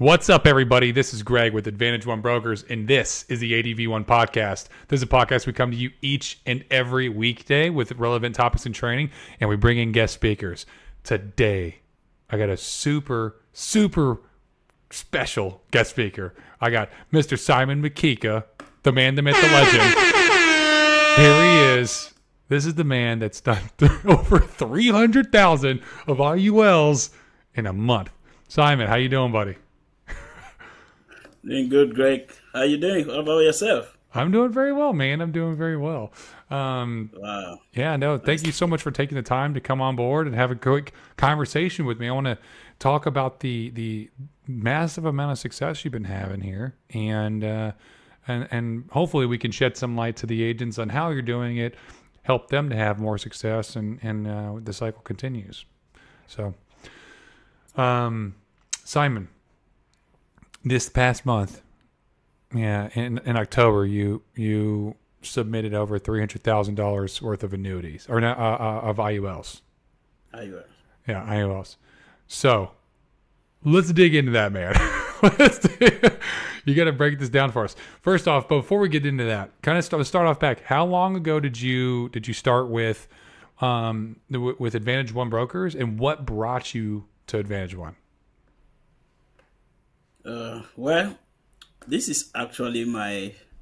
What's up, everybody? This is Greg with ADV1 Brokers, and this is the ADV1 podcast. This is a podcast we come to you each and every weekday with relevant topics and training, and we bring in guest speakers. Today, I got a super special guest speaker. I got Mr. Simon Mekika, the man, the myth, the legend. Here he is. This is the man that's done over 300,000 of IULs in a month. Simon, how you doing, buddy? Doing good, Greg. How you doing? What about yourself? I'm doing very well, man. I'm doing very well. Wow. Yeah, no, thank you so much for taking the time to come on board and have a quick conversation with me. I want to talk about the massive amount of success you've been having here, and hopefully we can shed some light to the agents on how you're doing it, help them to have more success, and the cycle continues. So, Simon, this past month, in October, you submitted over $300,000 worth of annuities or of IULs. IUL. Yeah, IULs. So let's dig into that, man. You got to break this down for us. First off, before we get into that, kind of start off back. How long ago did you start with ADV1 Brokers, and what brought you to ADV1? Well, this is actually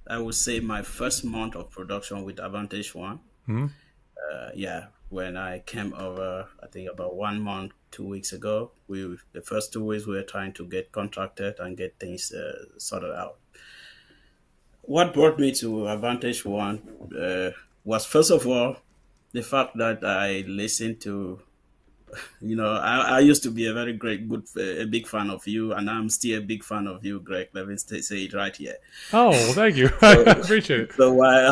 I would say my first month of production with ADV1. Mm-hmm. When I came over, I think about 1 month, 2 weeks ago, the first 2 weeks we were trying to get contracted and get things sorted out. What brought me to ADV1 was, first of all, the fact that I listened to. I used to be a a big fan of you, and I'm still a big fan of you, Greg. Let me say it right here. Oh, well, thank you. I appreciate it. So why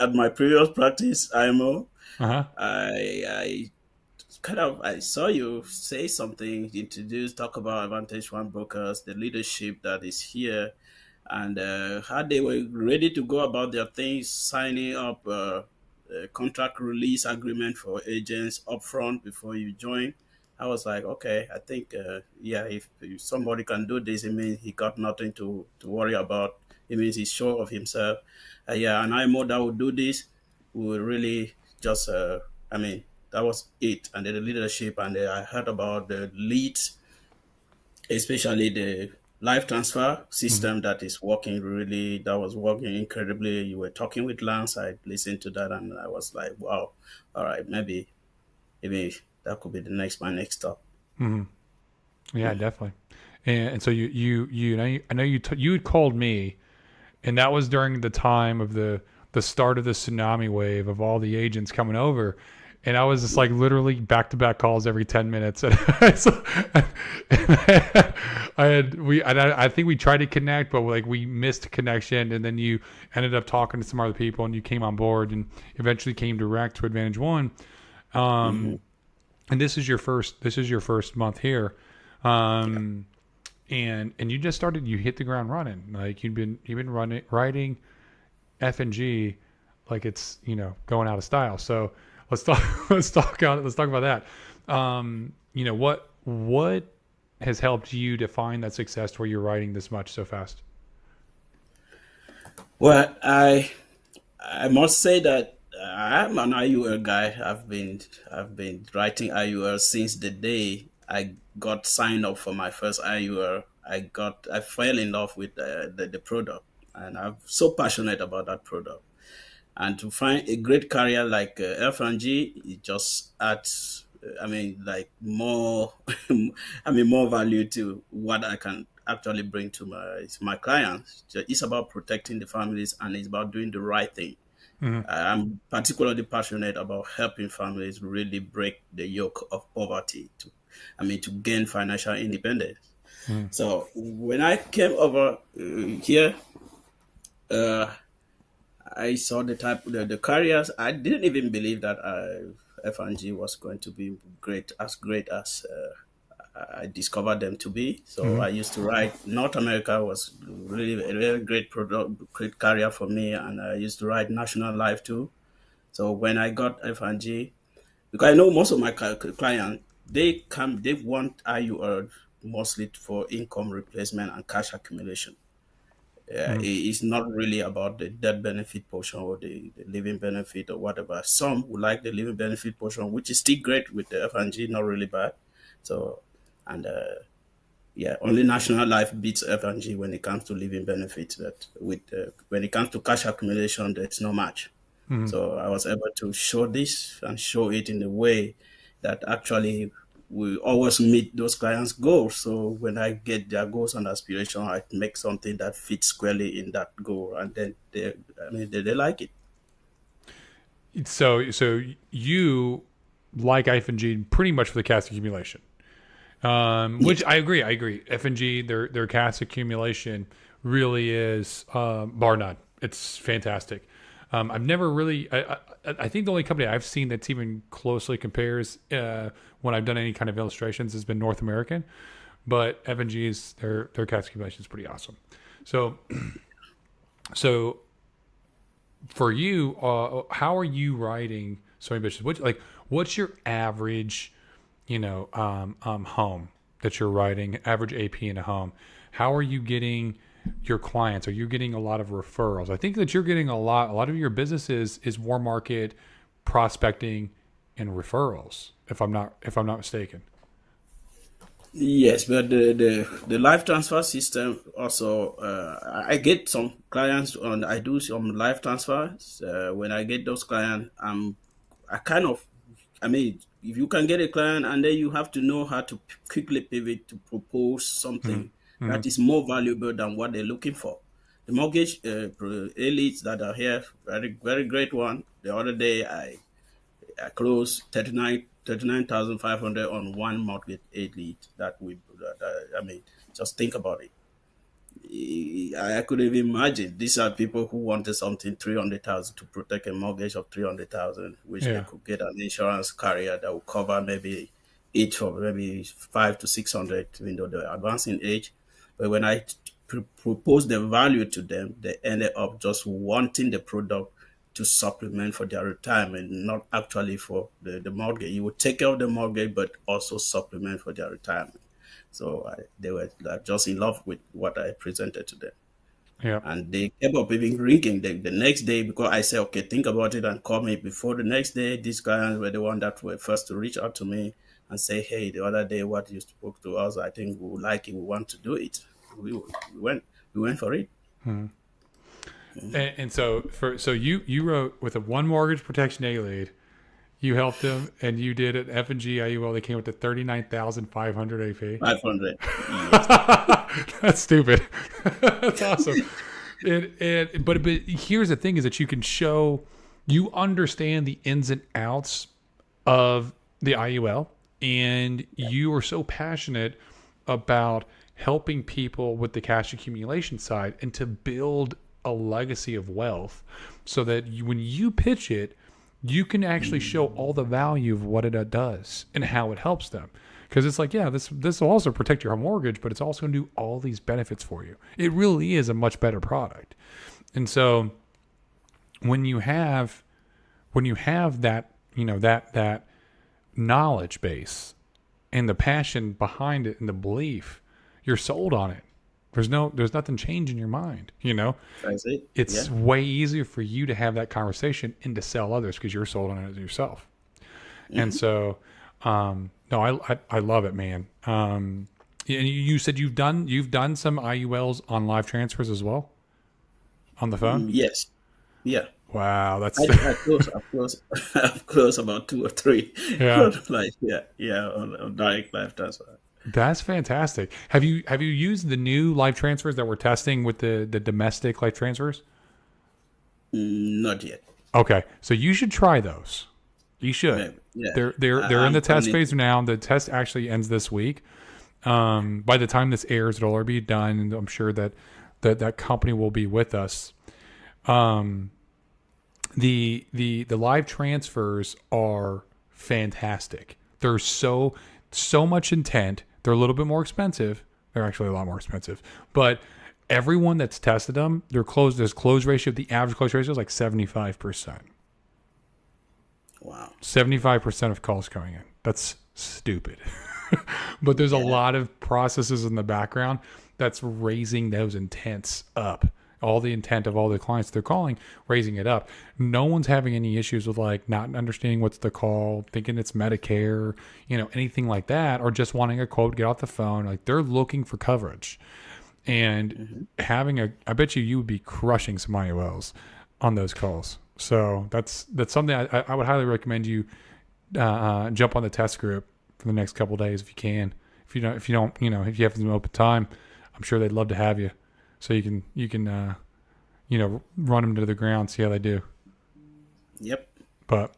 at my previous practice, IMO, Uh-huh. I saw you say something, talk about ADV1 Brokers, the leadership that is here, and how they were ready to go about their things, signing up contract release agreement for agents upfront before you join. I was like, okay, I think, if somebody can do this, it means he got nothing to worry about. It means he's sure of himself. And I know that would do this. We will really just, that was it. And then the leadership, and I heard about the leads, especially the live transfer system that was working incredibly. You were talking with Lance. I listened to that and I was like, wow, all right, maybe that could be my next stop. Mm-hmm. Yeah, definitely. And so I know you had called me, and that was during the time of the start of the tsunami wave of all the agents coming over. And I was just like literally back-to-back calls every 10 minutes. And I think we tried to connect, but like we missed connection. And then you ended up talking to some other people, and you came on board, and eventually came direct to ADV1. And this is your first month here, and you just started. You hit the ground running. Like you've been writing F&G like it's going out of style. So. Let's talk about that. What has helped you define that success where you're writing this much so fast? Well, I must say that I'm an IUL guy. I've been writing IUL since the day I got signed up for my first IUL. I fell in love with the product, and I'm so passionate about that product. And to find a great carrier like F&G, it just adds, more, more value to what I can actually bring to my clients. It's about protecting the families, and it's about doing the right thing. Mm-hmm. I'm particularly passionate about helping families really break the yoke of poverty to gain financial independence. Mm-hmm. So when I came over here, I saw the carriers. I didn't even believe that F&G was going to be as great as I discovered them to be. So I used to write. North America was really a very great great carrier for me, and I used to write National Life too. So when I got F&G, because I know most of my clients, they want IUL mostly for income replacement and cash accumulation. Mm-hmm. It's not really about the death benefit portion or the living benefit or whatever. Some would like the living benefit portion, which is still great with the F&G, not really bad. So, and yeah, only National Life beats F&G when it comes to living benefits. But when it comes to cash accumulation, there's no match. Mm-hmm. So I was able to show this and show it in a way that actually we always meet those clients' goals. So when I get their goals and aspiration, I make something that fits squarely in that goal, and then they like it. So you like F&G pretty much for the cash accumulation. Which Yes. I agree. F&G, their cash accumulation really is bar none. It's fantastic. I've never really. I think the only company I've seen that's even closely compares when I've done any kind of illustrations has been North American, but F&G's their cash accumulation is pretty awesome. So so for you, how are you writing so ambitious? What's your average, home that you're writing, average AP in a home? How are you getting your clients? Are you getting a lot of referrals? I think that you're getting a lot of your business is warm market prospecting and referrals, if I'm not mistaken. Yes, but the life transfer system also, I get some clients on. I do some life transfers. When I get those clients, I kind of, I mean, if you can get a client and then you have to know how to quickly pivot to propose Mm-hmm. something Mm-hmm. that is more valuable than what they're looking for. The mortgage elites that are here, very very great one. The other day I closed 39,500 on one mortgage elite I mean, just think about it. I couldn't even imagine. These are people who wanted something 300,000 to protect a mortgage of 300,000, which they Yeah. could get an insurance carrier that will cover maybe each for maybe 5 to 600, even though they're advancing age. But when I proposed the value to them, they ended up just wanting the product to supplement for their retirement, not actually for the mortgage. You would take care of the mortgage, but also supplement for their retirement. So they were like, just in love with what I presented to them. Yeah. And they kept up even ringing the next day because I said, okay, think about it and call me before the next day. These guys were the one that were first to reach out to me and say, hey, the other day, what you spoke to us, I think we would like it. We want to do it. We went for it. Mm-hmm. And so you wrote with a one mortgage protection A lead. You helped them, and you did it. F&G IUL. They came with the 39,500 AP. 500. Yes. That's stupid. That's awesome. But here's the thing: is that you can show, you understand the ins and outs of the IUL, and you are so passionate about helping people with the cash accumulation side and to build a legacy of wealth, so that when you pitch it, you can actually show all the value of what it does and how it helps them. Because it's like, yeah, this will also protect your mortgage, but it's also going to do all these benefits for you. It really is a much better product. And so when you have that, that knowledge base and the passion behind it and the belief, you're sold on it. There's nothing changing your mind, That's it. It's Yeah. way easier for you to have that conversation and to sell others because you're sold on it yourself. And so, no, I love it, man. And you said you've done some IULs on live transfers as well on the phone. Yes. Yeah. Wow, that's I've closed about two or three. yeah, Like, yeah, on direct life transfer. that's fantastic. Have you used the new live transfers that we're testing with the domestic live transfers? Not yet. Okay, so you should try those. You should. Yeah. They're in the test phase now. The test actually ends this week. By the time this airs, it'll already be done, and I'm sure that company will be with us. The live transfers are fantastic. There's so much intent. They're a little bit more expensive. They're actually a lot more expensive, but everyone that's tested them, their close ratio, the average close ratio is like 75%. Wow. 75% of calls coming in. That's stupid. But there's a Yeah. lot of processes in the background that's raising those intents up. All the intent of all the clients they're calling, raising it up. No one's having any issues with like not understanding what's the call, thinking it's Medicare, anything like that, or just wanting a quote, get off the phone. Like they're looking for coverage. And Hmm. I bet you would be crushing some IOLs on those calls. So that's something I would highly recommend you jump on the test group for the next couple of days if you can. If you have some open time, I'm sure they'd love to have you, so you can run them to the ground, see how they do. Yep. But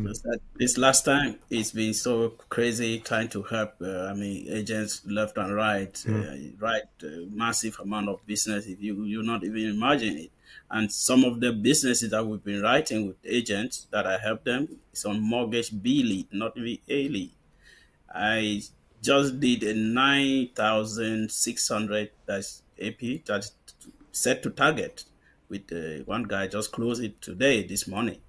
Just that this last time, it's been so crazy trying to help. Agents left and right, mm, right, massive amount of business. If you not even imagine it, and some of the businesses that we've been writing with agents that I help them is on mortgage B lead, not even A lead. I just did a 9,600 that's AP that's set to target with one guy just closed it today this morning,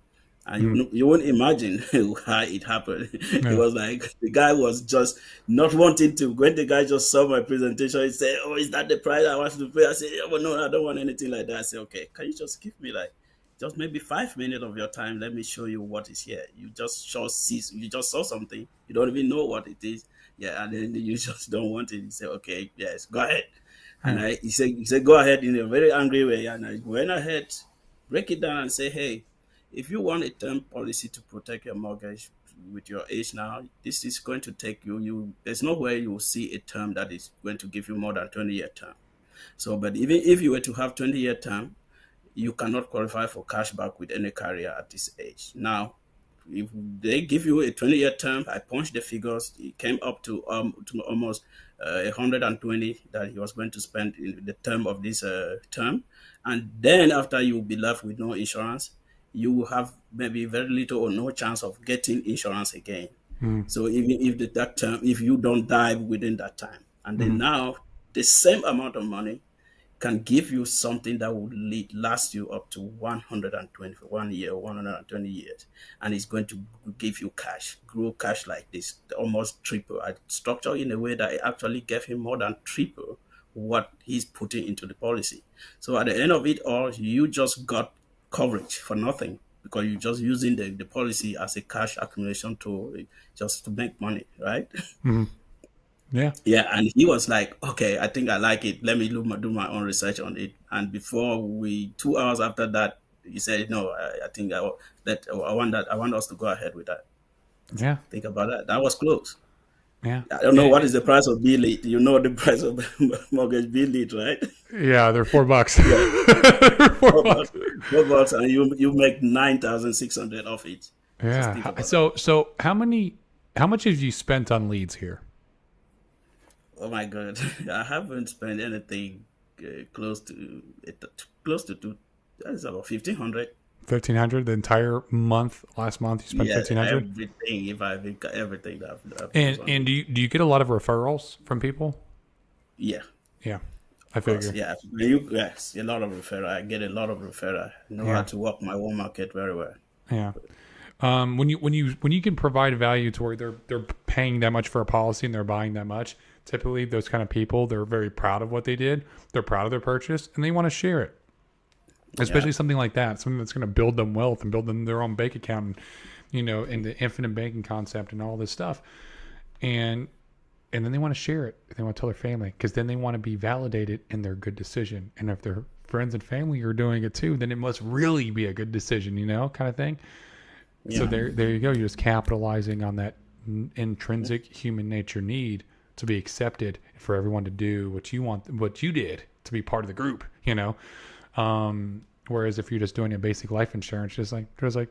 and mm, you won't imagine how it happened. It yeah, was like the guy was just not wanting to. When the guy just saw my presentation, he said, "Oh, is that the price I want to pay?" I said, "Oh no, I don't want anything like that." I said, "Okay, can you just give me like just maybe 5 minutes of your time? Let me show you what is here. You just saw something. You don't even know what it is. Yeah, and then you just don't want it." He said, "Okay, yes, go ahead." And yeah, he said, go ahead in a very angry way. And I went ahead, break it down and say, hey, if you want a term policy to protect your mortgage with your age now, this is going to take there's nowhere you will see a term that is going to give you more than 20-year term. So, but even if you were to have 20-year term, you cannot qualify for cashback with any carrier at this age. Now, if they give you a 20-year term, I punched the figures. It came up to almost 120 that he was going to spend in the term of this term. And then after you will be left with no insurance, you will have maybe very little or no chance of getting insurance again. mm, So even if that term, if you don't die within that time, and then mm, now the same amount of money can give you something that will last you up to 120 for 1 year, 120 years, and it's going to give you cash, grow cash like this, almost triple. I structure in a way that it actually gave him more than triple what he's putting into the policy. So at the end of it all, you just got coverage for nothing because you're just using the policy as a cash accumulation tool just to make money, right? mm, yeah, Yeah, and he was like, "Okay, I think I like it. Let me do my own research on it." And before 2 hours after that, he said, "No, I think I want us to go ahead with that." yeah, Think about that. That was close. yeah. I don't know And what is the price of B lead. You know the price of mortgage B lead, right? yeah, they're $4. Yeah, They're four 4 bucks, bucks. 4 bucks, and you make 9,600 off it. Just think Yeah. about that. So how much have you spent on leads here? Oh my God, I haven't spent anything close to close to two. That's about 1,500. 1,500 the entire month. Last month you spent Yeah, 1,500. everything. If I think everything that I've used on And it. do you get a lot of referrals from people? Yeah, Yeah, I of course. figure. Yeah, yes, a lot of referral. I get a lot of referral. I know how Yeah, to work my own market very well. yeah. When you can provide value to where they're paying that much for a policy and they're buying that much, typically those kind of people, they're very proud of what they did. They're proud of their purchase and they want to share it. Yeah, Especially something like that, something that's going to build them wealth and build them their own bank account, and in the infinite banking concept and all this stuff. And then they want to share it. They want to tell their family because then they want to be validated in their good decision. And if their friends and family are doing it too, then it must really be a good decision, kind of thing. So yeah, there you go. You're just capitalizing on that intrinsic human nature need to be accepted, for everyone to do what you want, what you did, to be part of the group. Whereas if you're just doing a basic life insurance, just like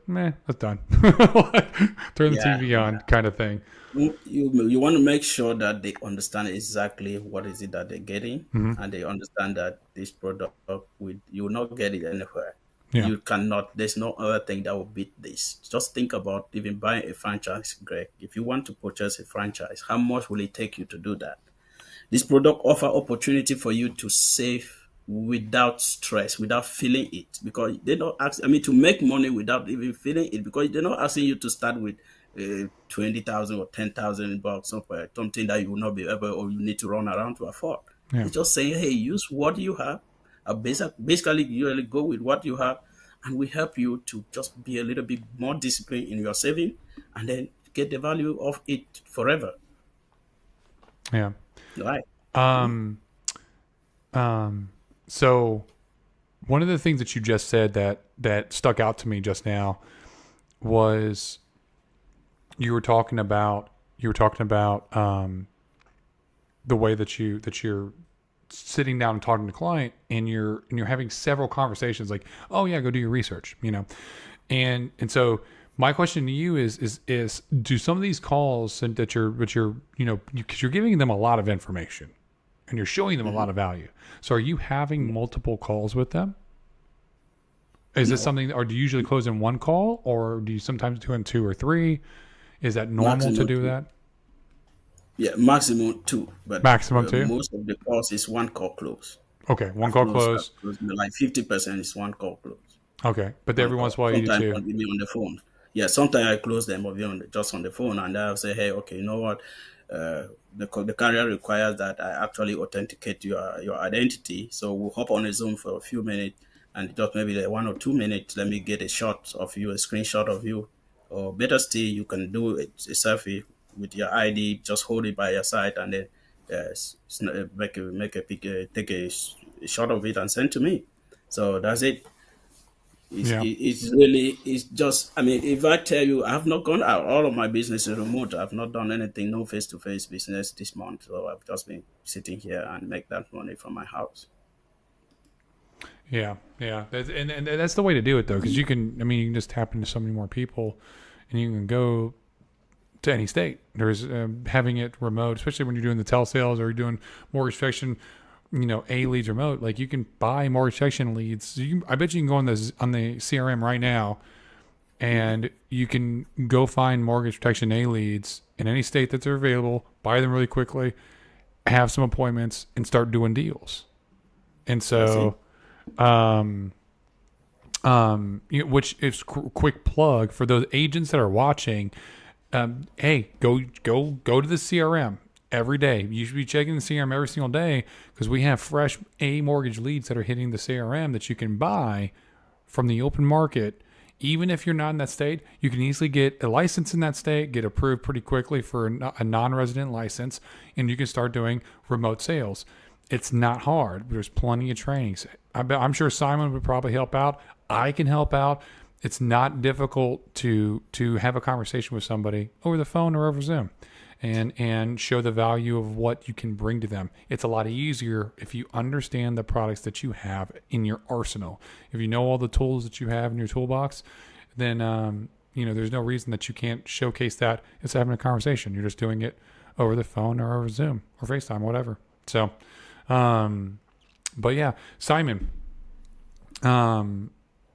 meh, that's done. Like, turn the yeah. TV on, kind of thing. You want to make sure that they understand exactly what is it that they're getting, Hmm. and they understand that this product you will not get it anywhere. Yeah. You cannot. There's no other thing that will beat this. Just think about even buying a franchise, Greg. If you want to purchase a franchise, how much will it take you to do that? This product offer opportunity for you to save without stress, without feeling it, because they don't ask. I mean, to make money without even feeling it, because they're not asking you to start with. 20,000 or 10,000 bucks somewhere, something that you will not be able or you need to run around to afford. Yeah. It's just saying, hey, use what you have. Basically, you really go with what you have, and we help you to just be a little bit more disciplined in your saving, and then get the value of it forever. Yeah. Right. Um, so one of the things that you just said that stuck out to me just now was you were talking about the way that you're sitting down and talking to the client, and you're having several conversations like, oh yeah, go do your research, and so my question to you is do some of these calls and that you're because you're giving them a lot of information and you're showing them a lot of value, so are you having multiple calls with them? Is this No, something, or do you usually close in one call, or do you sometimes do in two or three? Is that normal to maximum do two. that? Yeah, maximum two. But Maximum two? most of the calls is one call close. Okay, one call I've close. closed like 50% is one call close. Okay, but One every once call. in a while you do Sometimes two. on me on the phone. Yeah, sometimes I close them or be on just on the phone, and I'll say, hey, okay, you know what? The carrier requires that I actually authenticate your identity. So we'll hop on a Zoom for a few minutes, and just maybe like 1 or 2 minutes, let me get a shot of you, a screenshot of you, or better still, you can do a selfie with your ID. Just hold it by your side, and then make a pic, take a shot of it, and send to me. So that's it. Yeah, It's really, it's just, I mean, if I tell you, I have not gone out, all of my business is remote. I've not done anything, no face to face business this month. So I've just been sitting here and make that money from my house. yeah, yeah. And that's the way to do it though, because you can just tap into so many more people, and you can go to any state. There's having it remote, especially when you're doing the telesales or you're doing mortgage protection, A leads remote. Like you can buy mortgage protection leads. I bet you can go on the CRM right now, and you can go find mortgage protection A leads in any state that's available. Buy them really quickly, have some appointments, and start doing deals. And That's it. so, which is quick plug for those agents that are watching. Hey, go to the CRM every day. You should be checking the CRM every single day, because we have fresh A mortgage leads that are hitting the CRM that you can buy from the open market. Even if you're not in that state, you can easily get a license in that state, get approved pretty quickly for a non-resident license, and you can start doing remote sales. It's not hard. There's plenty of trainings. I'm sure Simon would probably help out. I can help out. It's not difficult to have a conversation with somebody over the phone or over Zoom, and show the value of what you can bring to them. It's a lot easier if you understand the products that you have in your arsenal. If you know all the tools that you have in your toolbox, then there's no reason that you can't showcase that. It's having a conversation. You're just doing it over the phone or over Zoom or FaceTime, whatever. So, but yeah, Simon,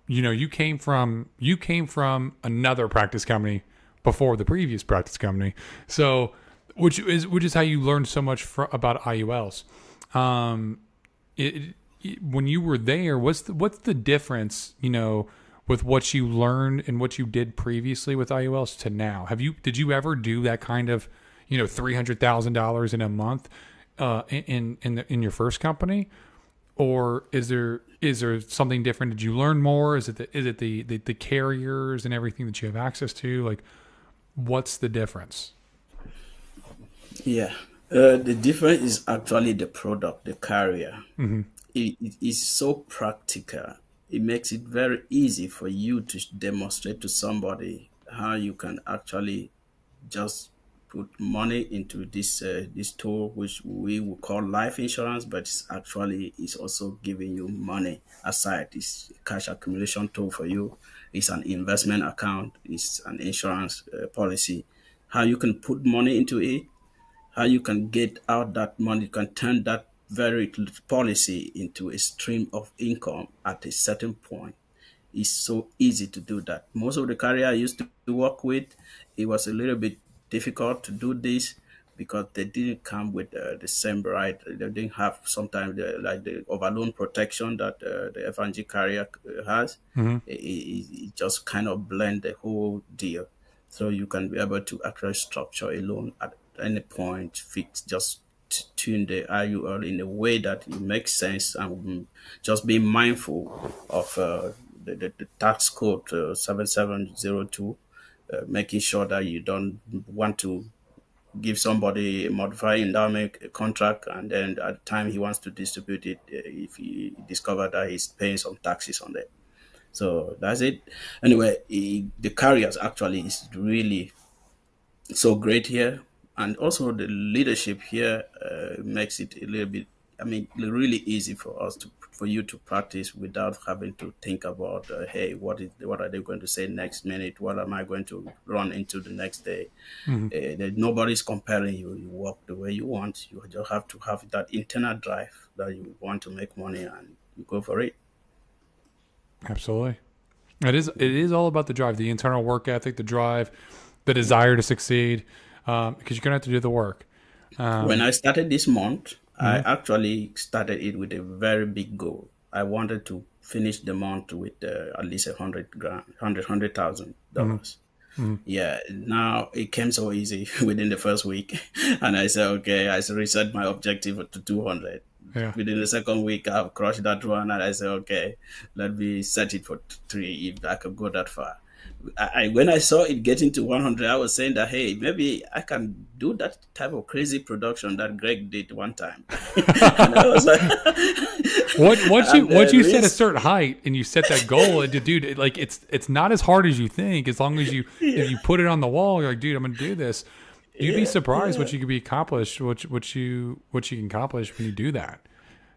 you came from another practice company before the previous practice company, so which is how you learned so much about IULs. Um, when you were there, what's the difference? With what you learned and what you did previously with IULs to now. Did you ever do that kind of $300,000 in a month in your first company? Or is there something different? Did you learn more? Is it the carriers and everything that you have access to? Like, what's the difference? Yeah. The difference is actually the product, the carrier. Mm-hmm. It is so practical. It makes it very easy for you to demonstrate to somebody how you can actually just put money into this tool, which we will call life insurance, but it's also giving you money aside. It's a cash accumulation tool for you. It's an investment account. It's an insurance policy. How you can put money into it, how you can get out that money, you can turn that very policy into a stream of income at a certain point. It's so easy to do that. Most of the carrier I used to work with, it was a little bit difficult to do this because they didn't come with the same right. They didn't have sometimes like the overloan protection that the F&G carrier has. Mm-hmm. It just kind of blend the whole deal. So you can be able to actually structure a loan at any point, fix, just tune the IUL in a way that it makes sense, and just be mindful of the tax code 7702, making sure that you don't want to give somebody a modified endowment contract, and then at the time he wants to distribute it, if he discover that he's paying some taxes on it. So that's it. Anyway, the carriers actually is really so great here, and also the leadership here makes it a little bit, I mean, really easy for us to, for you to practice without having to think about hey, what are they going to say next minute, what am I going to run into the next day. Nobody's comparing you. You work the way you want. You just have to have that internal drive that you want to make money, and you go for it. Absolutely. It is all about the drive, the internal work ethic, the drive, the desire to succeed, because you're going to have to do the work. When I started this month, I Mhm. actually started it with a very big goal. I wanted to finish the month with at least 100 grand, Mhm. $100,000. Mhm. Yeah, now it came so easy within the first week. And I said, okay, I reset my objective to 200. Yeah. Within the second week, I've crushed that one. And I said, okay, let me set it for three if I could go that far. When I saw it getting to 100, I was saying that, hey, maybe I can do that type of crazy production that Greg did one time. And I was like, Once you and once you set a Reese, certain height and you set that goal, dude, like it's not as hard as you think. As long as if yeah, you put it on the wall, you're like, dude, I'm gonna do this. You'd be yeah, surprised yeah, what you can be accomplished, what you can accomplish when you do that.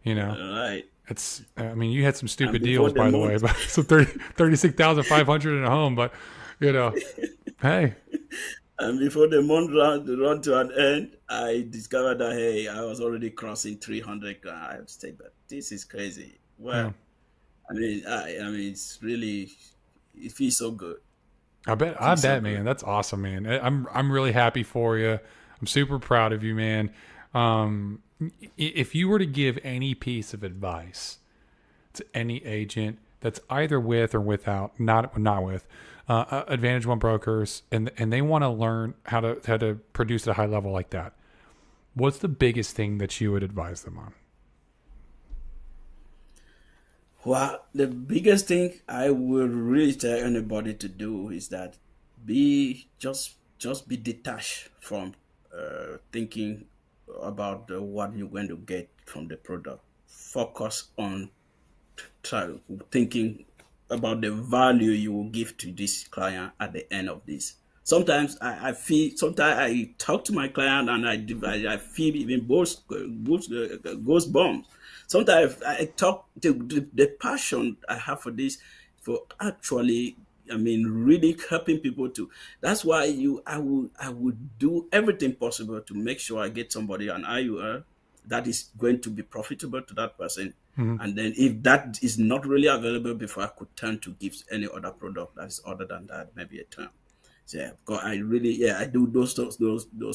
You know, right. it's. I mean, you had some And stupid before deals, the by the way, month, but so 36,500 in a home, but you know, hey, And before the month run to an end, I discovered that, hey, I was already crossing 300 grand. I had to say, but this is crazy. yeah. Well, I mean, it's really, it feels so good. It I feels so bet, good. man. That's awesome, man. I'm really happy for you. I'm super proud of you, man. Um, if you were to give any piece of advice to any agent that's either with or without, not with, Advantage One brokers, and they want to learn how to produce at a high level like that, what's the biggest thing that you would advise them on? Well, the biggest thing I would really tell anybody to do is that just be detached from thinking about what you're going to get from the product. Focus on try thinking about the value you will give to this client at the end of this. Sometimes I feel, sometimes I talk to my client and I feel even ghost bombs. Sometimes I talk to the passion I have for this, for actually, I mean, really helping people to. That's why I would do everything possible to make sure I get somebody an IUL that is going to be profitable to that person. Mm-hmm. And then if that is not really available before, I could turn to give any other product that is other than that, maybe a term. So yeah, because I really, yeah, I do those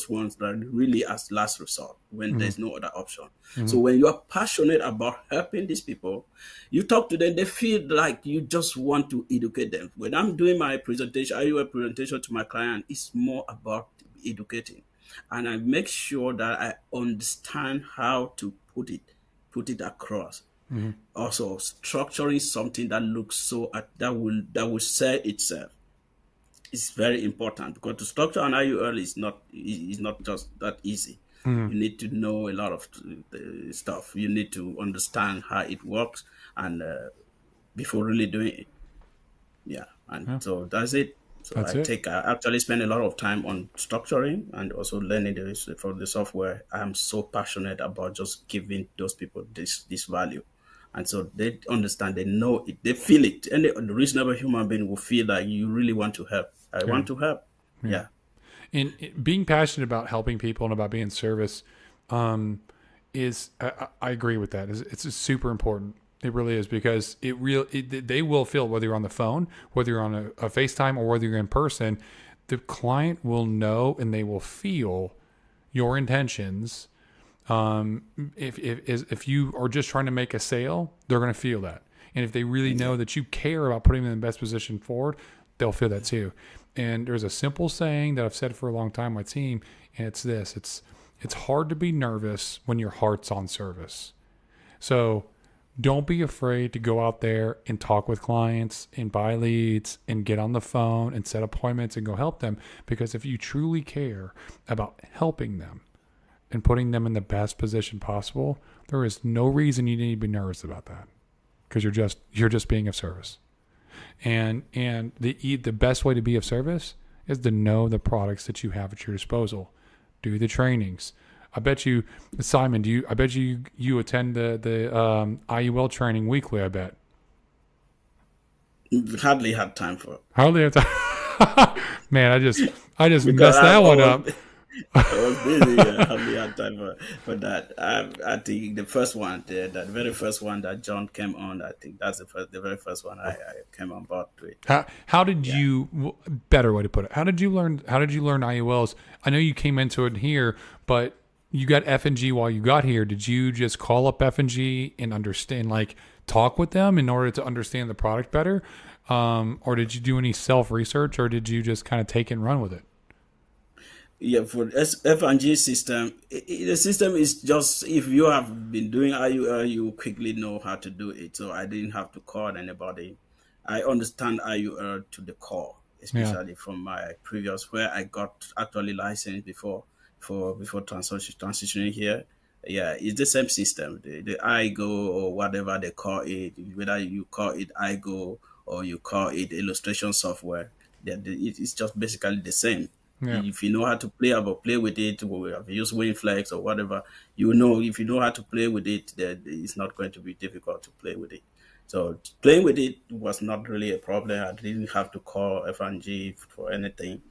ones that really as last resort when Mm-hmm. there's no other option. Mm-hmm. So when you are passionate about helping these people, you talk to them, they feel like you just want to educate them. When I'm doing my presentation, I do a presentation to my client, it's more about educating. And I make sure that I understand how to put it across. Mm-hmm. Also structuring something that looks so that will sell itself is very important, because to structure an IUL is not just that easy. Mm-hmm. You need to know a lot of stuff. You need to understand how it works, and before really doing it. Yeah, and Yeah, so that's it. So that's it. I actually spend a lot of time on structuring and also learning for the software. I'm so passionate about just giving those people this value, and so they understand, they know it, they feel it. Any reasonable human being will feel that you really want to help. I Yeah, want to help. yeah. Yeah, And being passionate about helping people and about being in service, um, is I agree with that. It's super important. It really is, because they will feel, whether you're on the phone, whether you're on a FaceTime, or whether you're in person, the client will know and they will feel your intentions. If you are just trying to make a sale, they're going to feel that. And if they really yeah, know that you care about putting them in the best position forward, they'll feel that too. And there's a simple saying that I've said for a long time, my team, and it's this: it's hard to be nervous when your heart's on service. So don't be afraid to go out there and talk with clients and buy leads and get on the phone and set appointments and go help them. Because if you truly care about helping them and putting them in the best position possible, there is no reason you need to be nervous about that, because you're just being of service. And the best way to be of service is to know the products that you have at your disposal. Do the trainings. I bet you, Simon, I bet you attend the IUL training weekly, I bet. Hardly had time for it. Hardly had time. Man, I just messed that one up. I was busy. I hardly had time for that. I think the first one, that very first one that John came on, I think that's the very first one I came on board with. How did you? Better way to put it. How did you learn IULs? I know you came into it here, but you got F&G while you got here. Did you just call up F&G and understand, like, talk with them in order to understand the product better, or did you do any self research, or did you just kind of take it and run with it? Yeah, for F&G system, the system is just, if you have been doing IUL, you quickly know how to do it. So I didn't have to call anybody. I understand IUL to the core, especially from my previous, where I got actually licensed before transitioning here. Yeah, it's the same system. The iGo or whatever they call it, whether you call it iGo or you call it illustration software, it's just basically the same. Yeah. If you know how to play with it, or have used WinFlex or whatever, you know, if you know how to play with it, then it's not going to be difficult to play with it. So playing with it was not really a problem. I didn't have to call F&G for anything.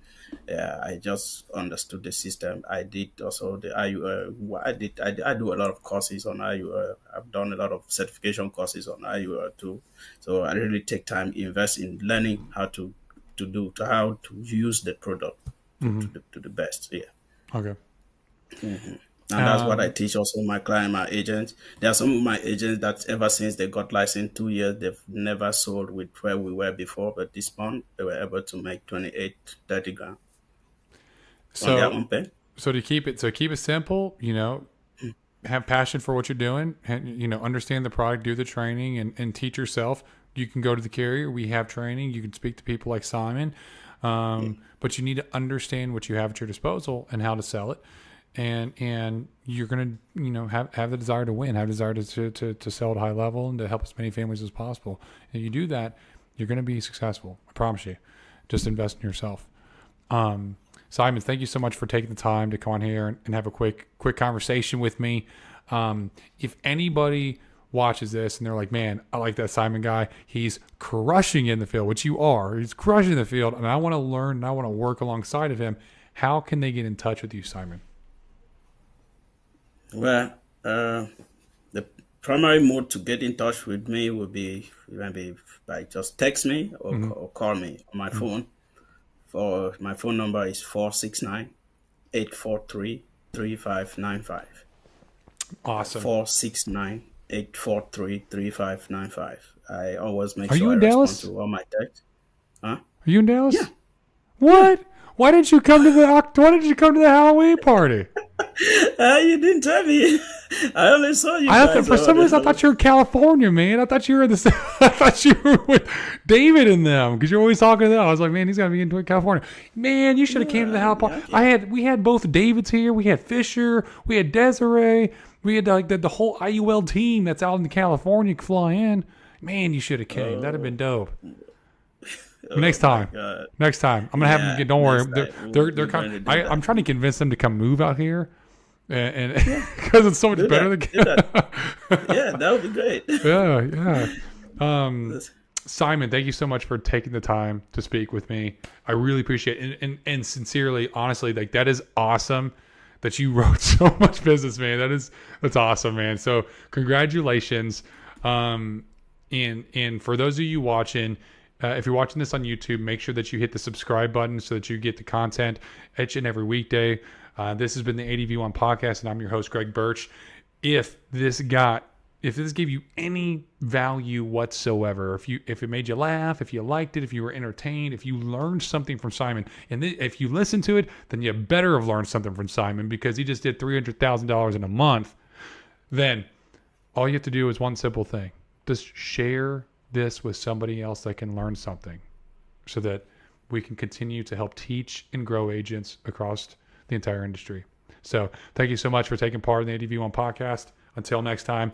I just understood the system. I did also the IUL. I do a lot of courses on IUL. I've done a lot of certification courses on IUL too. So I really take time, invest in learning how to use the product to the best. Yeah. Okay. Mm-hmm. And that's what I teach also my client, my agents. There are some of my agents that ever since they got licensed 2 years, they've never sold with where we were before. But this month, they were able to make 28, 30 grand on their own pay. So keep it simple, have passion for what you're doing, and, understand the product, do the training, and teach yourself. You can go to the carrier. We have training. You can speak to people like Simon. But you need to understand what you have at your disposal and how to sell it. And you're going to, have the desire to win, have the desire to sell at a high level and to help as many families as possible. And you do that, you're going to be successful. I promise you. Just invest in yourself. Simon, thank you so much for taking the time to come on here and have a quick conversation with me. If anybody watches this and they're like, man, I like that Simon guy. He's crushing in the field, which you are. He's crushing the field, and I want to learn and I want to work alongside of him. How can they get in touch with you, Simon? Well, the primary mode to get in touch with me would be maybe by just text me or call me on my phone. For my phone number is 469-843-3595. Awesome. 469-843-3595. I always make sure I respond to all my texts. Huh? Are you in Dallas? Yeah. What? Yeah. Why didn't you come to the Halloween party? You didn't tell me. I only saw you. For some reason, I thought you were in California, man. I thought you were I thought you were with David and them, because you're always talking to them. I was like, man, he's got to be in California. Man, you should have came to the Halloween party. Okay. We had both Davids here. We had Fisher. We had Desiree. We had like the whole IUL team that's out in California fly in. Man, you should have came. That'd have been dope. Next time, I'm gonna have them get. Don't worry, they're coming. I'm trying to convince them to come move out here, and because it's so much better than. Yeah, that would be great. Yeah. Simon, thank you so much for taking the time to speak with me. I really appreciate it, and sincerely, honestly, like that is awesome that you wrote so much business, man. That's awesome, man. So congratulations, and for those of you watching. If you're watching this on YouTube, make sure that you hit the subscribe button so that you get the content each and every weekday. This has been the ADV1 podcast, and I'm your host, Greg Birch. If if this gave you any value whatsoever, if it made you laugh, if you liked it, if you were entertained, if you learned something from Simon, and if you listened to it, then you better have learned something from Simon, because he just did $300,000 in a month. Then all you have to do is one simple thing: just share this with somebody else that can learn something, so that we can continue to help teach and grow agents across the entire industry. So thank you so much for taking part in the ADV1 podcast. Until next time.